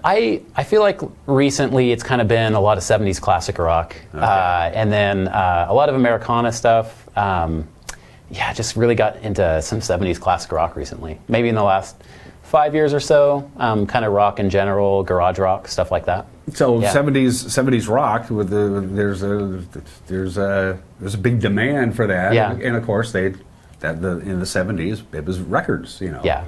I feel like recently it's kind of been a lot of 70s classic rock, and then a lot of Americana stuff. Just really got into some 70s classic rock recently. Maybe in the last 5 years or so, kind of rock in general, garage rock, stuff like that. So 70s rock, there's a big demand for that. Yeah. And of course in the 70s it was records. Yeah.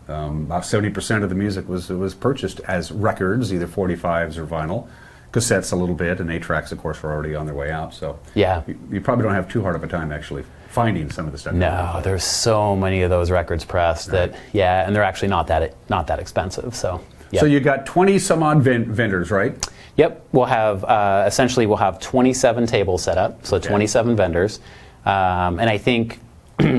About 70% of the music was purchased as records, either 45s or vinyl. Cassettes a little bit, and 8-tracks, of course, were already on their way out. So yeah, you probably don't have too hard of a time actually finding some of the stuff. No, there's so many of those records pressed that and they're actually not that expensive. So so you got 20 some odd vendors, right? Yep, we'll have essentially 27 tables set up, so 27 vendors, and I think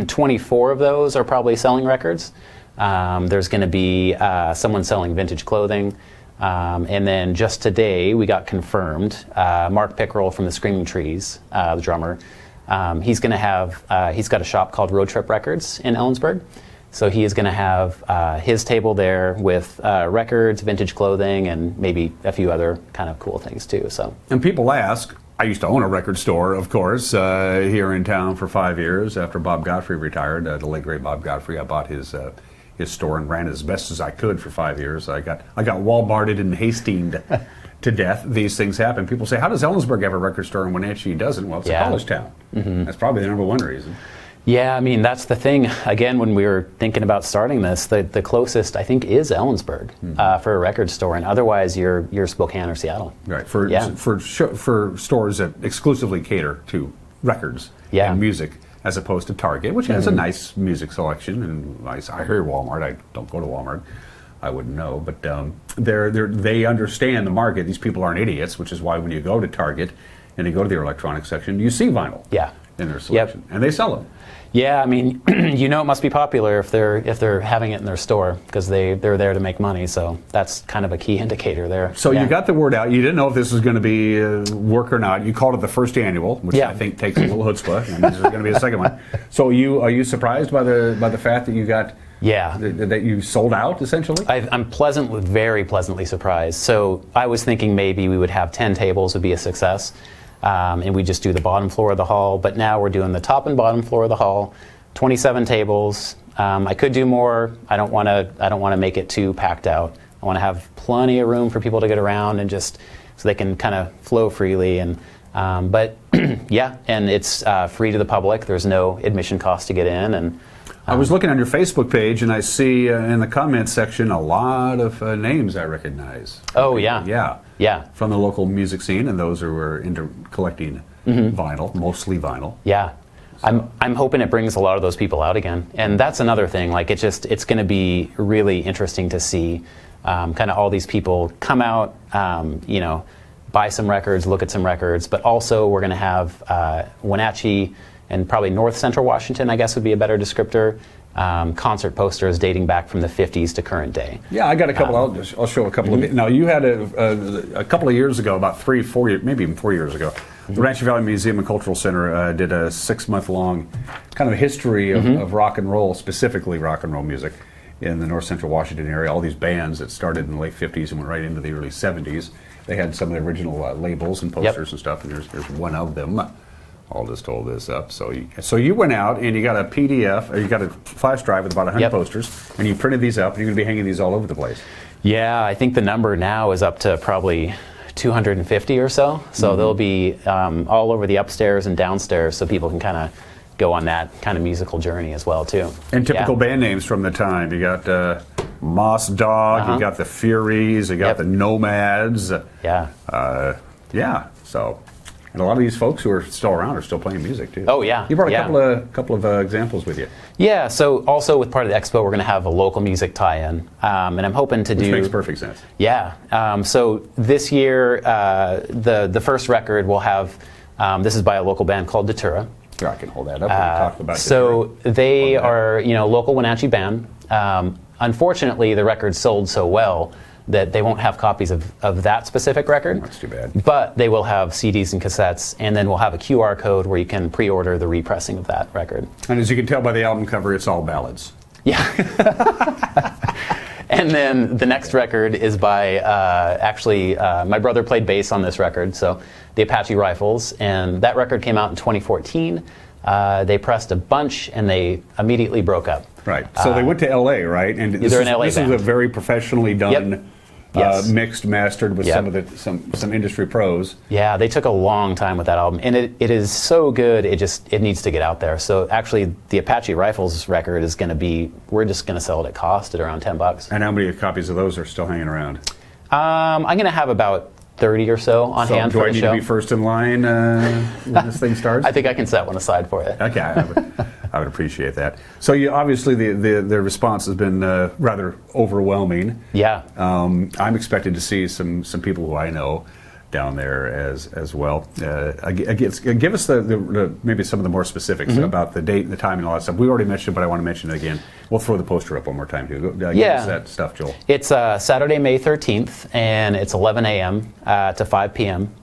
24 of those are probably selling records. There's going to be someone selling vintage clothing. And then just today, we got confirmed, Mark Pickerel from the Screaming Trees, the drummer, he's going to have, he's got a shop called Road Trip Records in Ellensburg. So he is going to have his table there with records, vintage clothing, and maybe a few other kind of cool things too. So. And people ask, I used to own a record store, of course, here in town for 5 years after Bob Godfrey retired, the late great Bob Godfrey. I bought his store and ran it as best as I could for 5 years. I got Walmarted and Hastings to death. These things happen. People say, how does Ellensburg have a record store and Wenatchee doesn't? Well, it's a college town. Mm-hmm. That's probably the number one reason. Yeah, I mean, that's the thing. Again, when we were thinking about starting this, the closest, I think, is Ellensburg for a record store, and otherwise you're Spokane or Seattle. Right, for stores that exclusively cater to records and music, as opposed to Target, which has a nice music selection. And I hear Walmart. I don't go to Walmart. I wouldn't know. But they understand the market. These people aren't idiots, which is why when you go to Target and you go to the electronics section, you see vinyl in their selection. And they sell them. Yeah, I mean, it must be popular if they're having it in their store, because they're there to make money. So that's kind of a key indicator there. So you got the word out. You didn't know if this was going to be work or not. You called it the first annual, which I think takes a little chutzpah, and there's going to be a second one. So are you surprised by the fact that you got that you sold out essentially? I'm very pleasantly surprised. So I was thinking maybe we would have 10 tables would be a success. And we just do the bottom floor of the hall, but now we're doing the top and bottom floor of the hall, 27 tables. I could do more. I don't want to make it too packed out. I want to have plenty of room for people to get around and just so they can kind of flow freely. And but and it's free to the public. There's no admission cost to get in. And I was looking on your Facebook page, and I see in the comments section a lot of names I recognize. Oh yeah. From the local music scene, and those who are into collecting vinyl, mostly vinyl. Yeah, so. I'm hoping it brings a lot of those people out again, and that's another thing. Like it's going to be really interesting to see kind of all these people come out, buy some records, look at some records, but also we're going to have Wenatchee and probably North Central Washington, I guess would be a better descriptor. Concert posters dating back from the 50s to current day. Yeah, I got a couple. I'll show a couple of it. Now, you had a couple of years ago, about 3-4 years, maybe even 4 years ago, the Wenatchee Valley Museum and Cultural Center did a 6-month-long kind of history of rock and roll, specifically rock and roll music in the North Central Washington area. All these bands that started in the late 50s and went right into the early 70s. They had some of the original labels and posters and stuff, and there's one of them. I'll just hold this up. So you went out and you got a PDF, or you got a flash drive with about 100 posters, and you printed these up, and you're going to be hanging these all over the place. Yeah, I think the number now is up to probably 250 or so. So they'll be all over the upstairs and downstairs, so people can kind of go on that kind of musical journey as well too. And typical band names from the time. You got Moss Dog, you got the Furies, you got the Nomads. So, and a lot of these folks who are still around are still playing music too. Oh yeah. You brought a couple of examples with you. Yeah. So also with part of the expo, we're going to have a local music tie-in, and I'm hoping to do. Which makes perfect sense. Yeah. So this year, the first record will have. This is by a local band called Datura. Here, I can hold that up. Talk about so they are, local Wenatchee band. Unfortunately, the record sold so well that they won't have copies of that specific record. That's too bad. But they will have CDs and cassettes, and then we'll have a QR code where you can pre-order the repressing of that record. And as you can tell by the album cover, it's all ballads. Yeah. And then the next record is by, my brother played bass on this record, so the Apache Rifles, and that record came out in 2014. They pressed a bunch, and they immediately broke up. Right. So they went to L.A., right? And they're an LA this band. is a very professionally done, mixed, mastered with some industry pros. Yeah, they took a long time with that album, and it is so good. It needs to get out there. So actually, the Apache Rifles record is going to be. We're just going to sell it at cost at around $10. And how many copies of those are still hanging around? I'm going to have about 30 or so on hand for the show. Do I need to be first in line when this thing starts? I think I can set one aside for you. Okay, I would appreciate that. So obviously the response has been rather overwhelming. Yeah. I'm expected to see some people who I know down there as well. Give us the maybe some of the more specifics about the date and the time and all that stuff. We already mentioned, but I want to mention it again. We'll throw the poster up one more time too. Give us that stuff, Joel. It's Saturday, May 13th, and it's 11 a.m. To 5 p.m.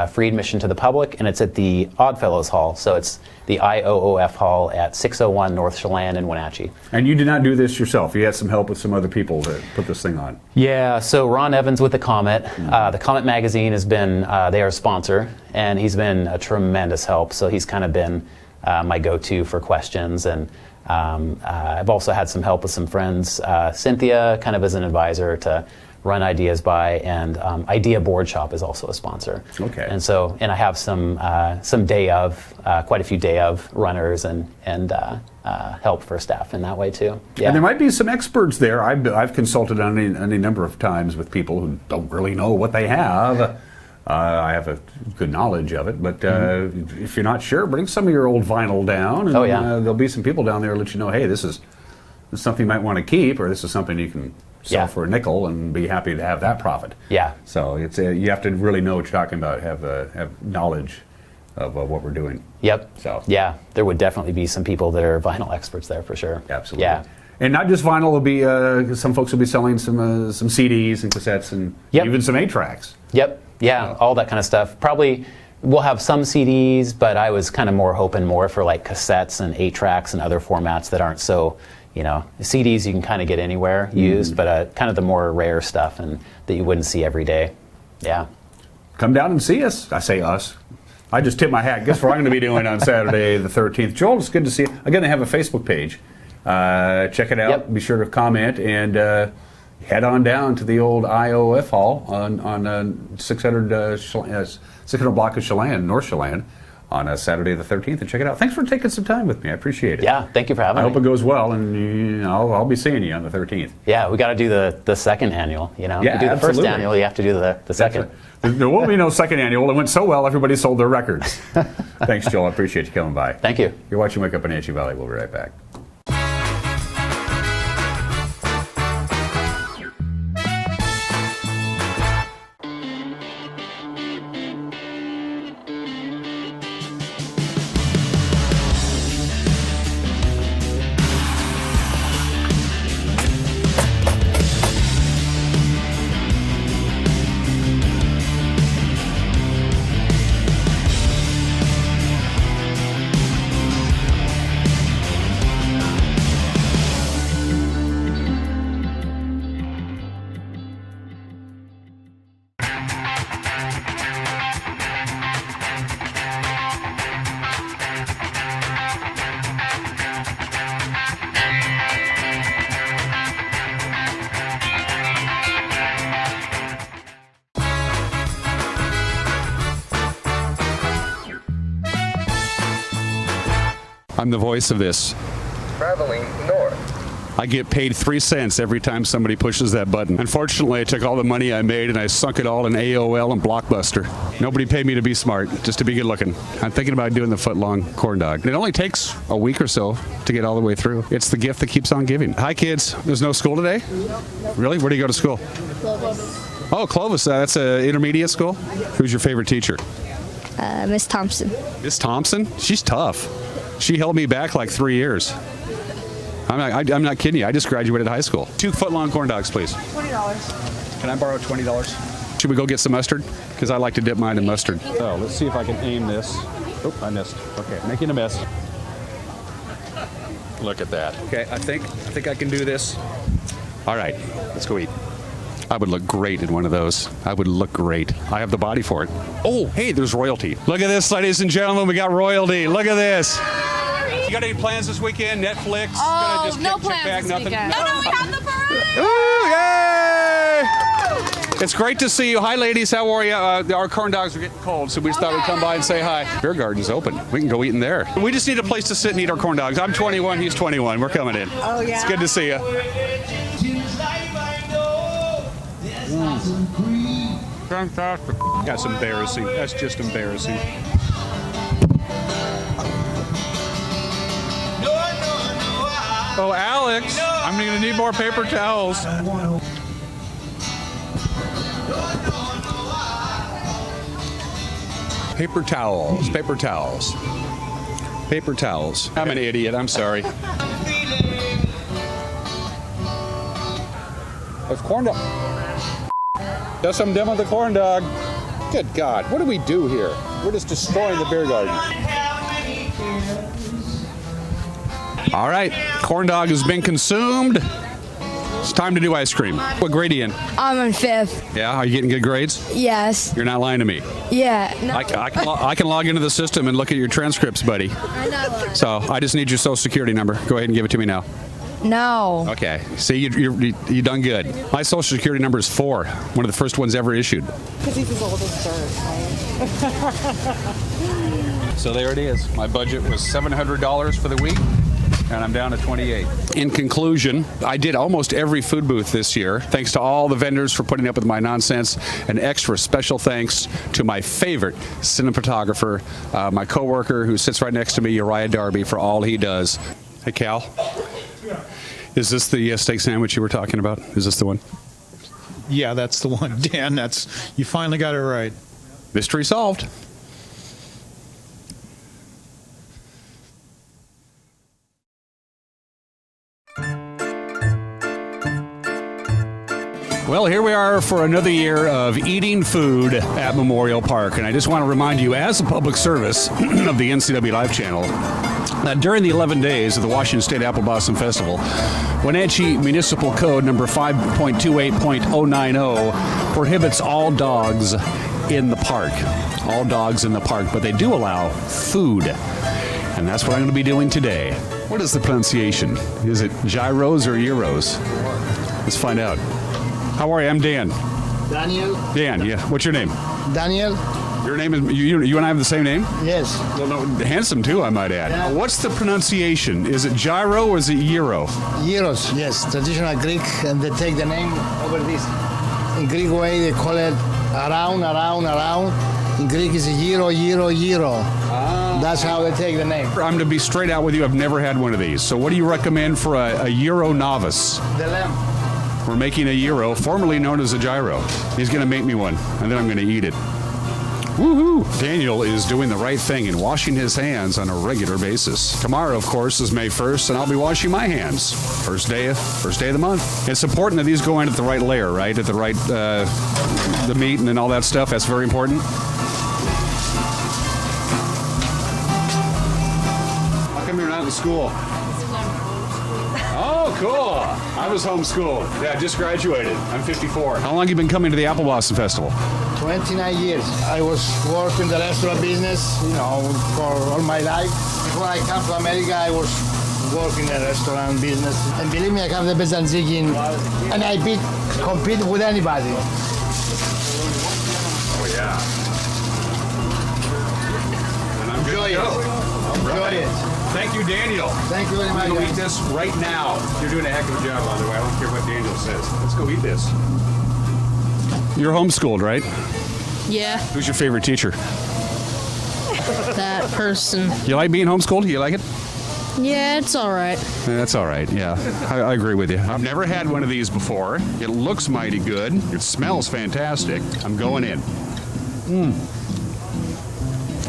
Free admission to the public, and it's at the Oddfellows Hall. So it's the IOOF Hall at 601 North Chelan in Wenatchee. And you did not do this yourself. You had some help with some other people to put this thing on. Yeah, so Ron Evans with The Comet. The Comet magazine has been, they are a sponsor, and he's been a tremendous help. So he's kind of been my go-to for questions. And I've also had some help with some friends. Cynthia, kind of as an advisor to run ideas by, and Idea Board Shop is also a sponsor. Okay. And I have some quite a few day of runners and help for staff in that way too. Yeah. And there might be some experts there. I've consulted on any number of times with people who don't really know what they have. I have a good knowledge of it, but if you're not sure, bring some of your old vinyl down, and there'll be some people down there who let you know, hey, this is something you might want to keep, or this is something you can sell for a nickel and be happy to have that profit. Yeah. So it's you have to really know what you're talking about, have knowledge of what we're doing. Yep. So yeah, there would definitely be some people that are vinyl experts there for sure. Absolutely. Yeah. And not just vinyl, there'll be some folks will be selling some CDs and cassettes and even some 8-tracks. Yep. Yeah, all that kind of stuff. Probably we'll have some CDs, but I was kind of hoping for like cassettes and 8-tracks and other formats that aren't so. CDs you can kind of get anywhere used, but kind of the more rare stuff and that you wouldn't see every day. Yeah. Come down and see us. I say us. I just tip my hat. Guess what I'm going to be doing on Saturday the 13th. Joel, it's good to see you. Again, they have a Facebook page. Check it out. Yep. Be sure to comment and head on down to the old IOF Hall on 600 block of Chelan, North Chelan, on Saturday the 13th, and check it out. Thanks for taking some time with me. I appreciate it. Yeah, thank you for having me. I hope it goes well, and I'll be seeing you on the 13th. Yeah, we got to do the second annual. Yeah, you do the absolutely. first annual, you have to do the second. There won't be no second annual. It went so well, everybody sold their records. Thanks, Joel. I appreciate you coming by. Thank you. You're watching Wake Up in Wenatchee Valley. We'll be right back. I'm the voice of this. Traveling north. I get paid 3 cents every time somebody pushes that button. Unfortunately, I took all the money I made and I sunk it all in AOL and Blockbuster. Nobody paid me to be smart, just to be good looking. I'm thinking about doing the foot-long corn dog. It only takes a week or so to get all the way through. It's the gift that keeps on giving. Hi, kids. There's no school today? Really? Where do you go to school? Clovis. Oh, Clovis. That's an intermediate school? Who's your favorite teacher? Miss Thompson. Miss Thompson? She's tough. She held me back like 3 years. I'm not kidding you. I just graduated high school. 2 foot-long corn dogs, please. $20. Can I borrow $20? Should we go get some mustard? Because I like to dip mine in mustard. So let's see if I can aim this. Oh, I missed. Okay, making a mess. Look at that. Okay, I think I can do this. All right, let's go eat. I would look great in one of those. I would look great. I have the body for it. Oh, hey, there's royalty. Look at this, ladies and gentlemen. We got royalty. Look at this. You got any plans this weekend? Netflix? Oh, just no kick plans back, this nothing? weekend. No, we have the parade! Ooh, yay! It's great to see you. Hi, ladies. How are you? Our corn dogs are getting cold, so we just thought we'd come by and say hi. Beer garden's open. We can go eat in there. We just need a place to sit and eat our corn dogs. I'm 21. He's 21. We're coming in. Oh, yeah? It's good to see you. Fantastic. That's embarrassing. That's just embarrassing. Oh, Alex, I'm going to need more paper towels. Paper towels, paper towels, paper towels. I'm an idiot, I'm sorry. It's corn dog. Guess I'm done with the corn dog. Good God, what do we do here? We're just destroying the beer garden. All right, corn dog has been consumed. It's time to do ice cream. What grade are you in? I'm in 5th. Yeah, are you getting good grades? Yes. You're not lying to me. Yeah. No. I can log into the system and look at your transcripts, buddy. I'm not lying. So I just need your social security number. Go ahead and give it to me now. No. Okay. See, you done good. My social security number is 4, one of the first ones ever issued. Because he's as old as dirt, right? So there it is. My budget was $700 for the week, and I'm down to 28. In conclusion, I did almost every food booth this year. Thanks to all the vendors for putting up with my nonsense. An extra special thanks to my favorite cinematographer, my coworker who sits right next to me, Uriah Darby, for all he does. Hey, Cal. Is this the steak sandwich you were talking about? Is this the one? Yeah, that's the one, Dan. You finally got it right. Mystery solved. Well, here we are for another year of eating food at Memorial Park. And I just want to remind you, as a public service of the NCW Live channel, that during the 11 days of the Washington State Apple Blossom Festival, Wenatchee Municipal Code number 5.28.090 prohibits all dogs in the park. All dogs in the park, but they do allow food. And that's what I'm going to be doing today. What is the pronunciation? Is it gyros or euros? Let's find out. How are you? I'm Dan. Daniel. Dan, yeah. What's your name? Daniel. Your name is, you and I have the same name? Yes. Well, no, handsome too, I might add. Yeah. What's the pronunciation? Is it gyro or is it gyro? Gyros, yes. Traditional Greek, and they take the name over this. In Greek way, they call it around. In Greek, it's gyro. That's how they take the name. I'm to be straight out with you. I've never had one of these. So what do you recommend for a gyro novice? The lamb. We're making a gyro, formerly known as a gyro. He's going to make me one, and then I'm going to eat it. Woohoo! Daniel is doing the right thing and washing his hands on a regular basis. Tomorrow, of course, is May 1st, and I'll be washing my hands. First day of the month. It's important that these go in at the right layer, right? At the right, the meat and then all that stuff. That's very important. How come you're not in school? Oh, cool. I was homeschooled. Yeah, just graduated. I'm 54. How long have you been coming to the Apple Blossom Festival? 29 years. I was working in the restaurant business, for all my life. Before I came to America, I was working in the restaurant business. And believe me, I have the best tzatziki, and I compete with anybody. Oh, yeah. And I'm Enjoy it. Enjoy it. Thank you, Daniel. Thank you very much. I'm going to eat this right now. You're doing a heck of a job, by the way. I don't care what Daniel says. Let's go eat this. You're homeschooled, right? Yeah. Who's your favorite teacher? That person. You like being homeschooled? You like it? Yeah, it's all right. That's all right, yeah. I agree with you. I've never had one of these before. It looks mighty good. It smells fantastic. I'm going in.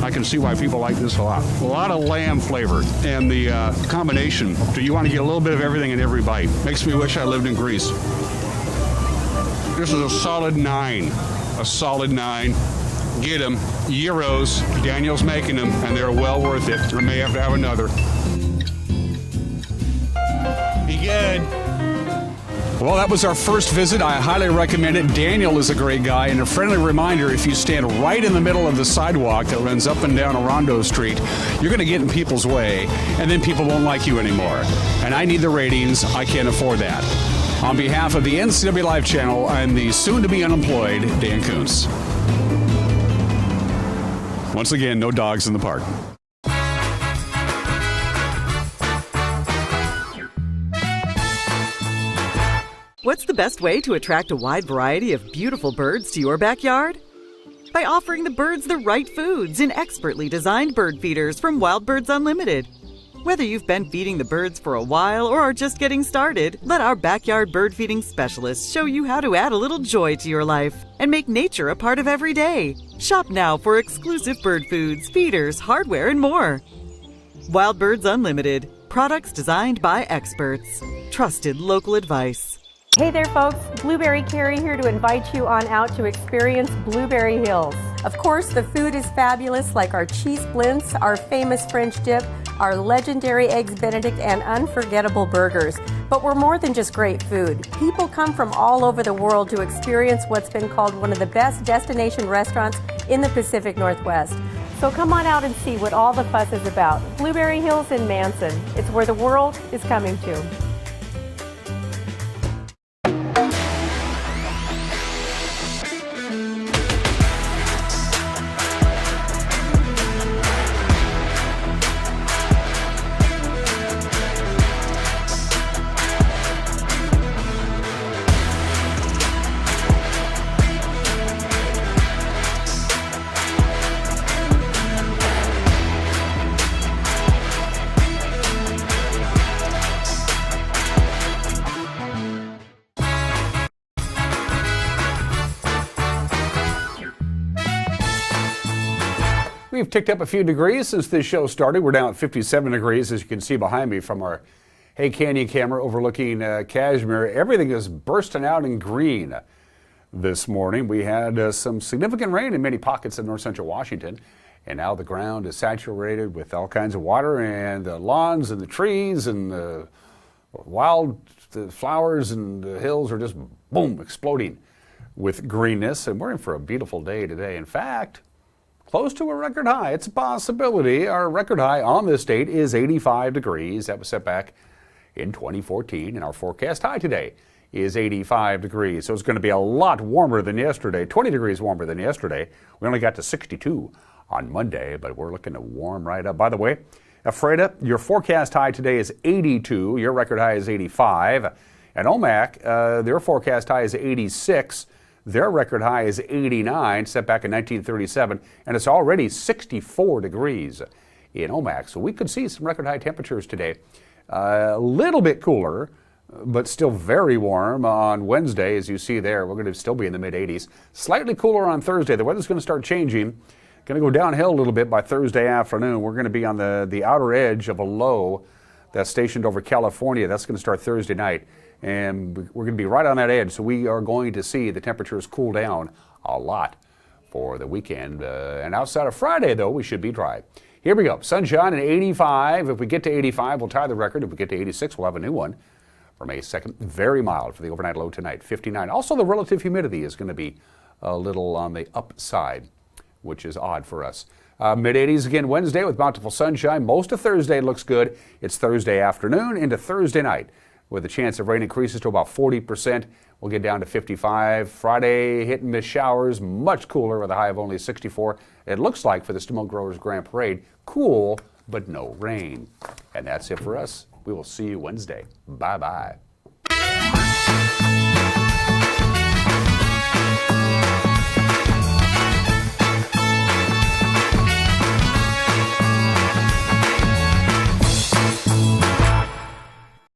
I can see why people like this a lot. A lot of lamb flavor, and the combination. Do you want to get a little bit of everything in every bite? Makes me wish I lived in Greece. This is a solid 9. A solid 9. Get them. Euros. Daniel's making them, and they're well worth it. I may have to have another. Be good. Well, that was our first visit. I highly recommend it. Daniel is a great guy. And a friendly reminder, if you stand right in the middle of the sidewalk that runs up and down Orondo Street, you're going to get in people's way, and then people won't like you anymore. And I need the ratings. I can't afford that. On behalf of the NCW Live channel, I'm the soon-to-be unemployed Dan Kuntz. Once again, no dogs in the park. What's the best way to attract a wide variety of beautiful birds to your backyard? By offering the birds the right foods in expertly designed bird feeders from Wild Birds Unlimited. Whether you've been feeding the birds for a while or are just getting started, let our backyard bird feeding specialists show you how to add a little joy to your life and make nature a part of every day. Shop now for exclusive bird foods, feeders, hardware, and more. Wild Birds Unlimited. Products designed by experts. Trusted local advice. Hey there folks, Blueberry Carrie here to invite you on out to experience Blueberry Hills. Of course, the food is fabulous, like our cheese blintz, our famous French dip, our legendary Eggs Benedict, and unforgettable burgers. But we're more than just great food. People come from all over the world to experience what's been called one of the best destination restaurants in the Pacific Northwest. So come on out and see what all the fuss is about. Blueberry Hills in Manson. It's where the world is coming to. We've ticked up a few degrees since this show started. We're down at 57 degrees, as you can see behind me from our Hay Canyon camera overlooking Kashmir. Everything is bursting out in green this morning. We had some significant rain in many pockets of north central Washington, and now the ground is saturated with all kinds of water, and the lawns and the trees and the the flowers and the hills are just, boom, exploding with greenness, and we're in for a beautiful day today. In fact, close to a record high. It's a possibility. Our record high on this date is 85 degrees. That was set back in 2014, and our forecast high today is 85 degrees. So it's going to be a lot warmer than yesterday, 20 degrees warmer than yesterday. We only got to 62 on Monday, but we're looking to warm right up. By the way, Ephrata, your forecast high today is 82. Your record high is 85. And OMAC, their forecast high is 86. Their record high is 89, set back in 1937, and it's already 64 degrees in OMAC. So we could see some record high temperatures today. A little bit cooler, but still very warm on Wednesday, as you see there. We're going to still be in the mid-80s. Slightly cooler on Thursday. The weather's going to start changing. Going to go downhill a little bit by Thursday afternoon. We're going to be on the outer edge of a low that's stationed over California. That's going to start Thursday night. And we're going to be right on that edge, so we are going to see the temperatures cool down a lot for the weekend. And outside of Friday, though, we should be dry. Here we go. Sunshine and 85. If we get to 85, we'll tie the record. If we get to 86, we'll have a new one for May 2nd. Very mild for the overnight low tonight, 59. Also, the relative humidity is going to be a little on the upside, which is odd for us. Mid-80s again Wednesday with bountiful sunshine. Most of Thursday looks good. It's Thursday afternoon into Thursday night, with the chance of rain increases to about 40%. We'll get down to 55. Friday, hit and miss showers, much cooler with a high of only 64. It looks like for the Smoke Growers Grand Parade, cool but no rain. And that's it for us. We will see you Wednesday. Bye-bye.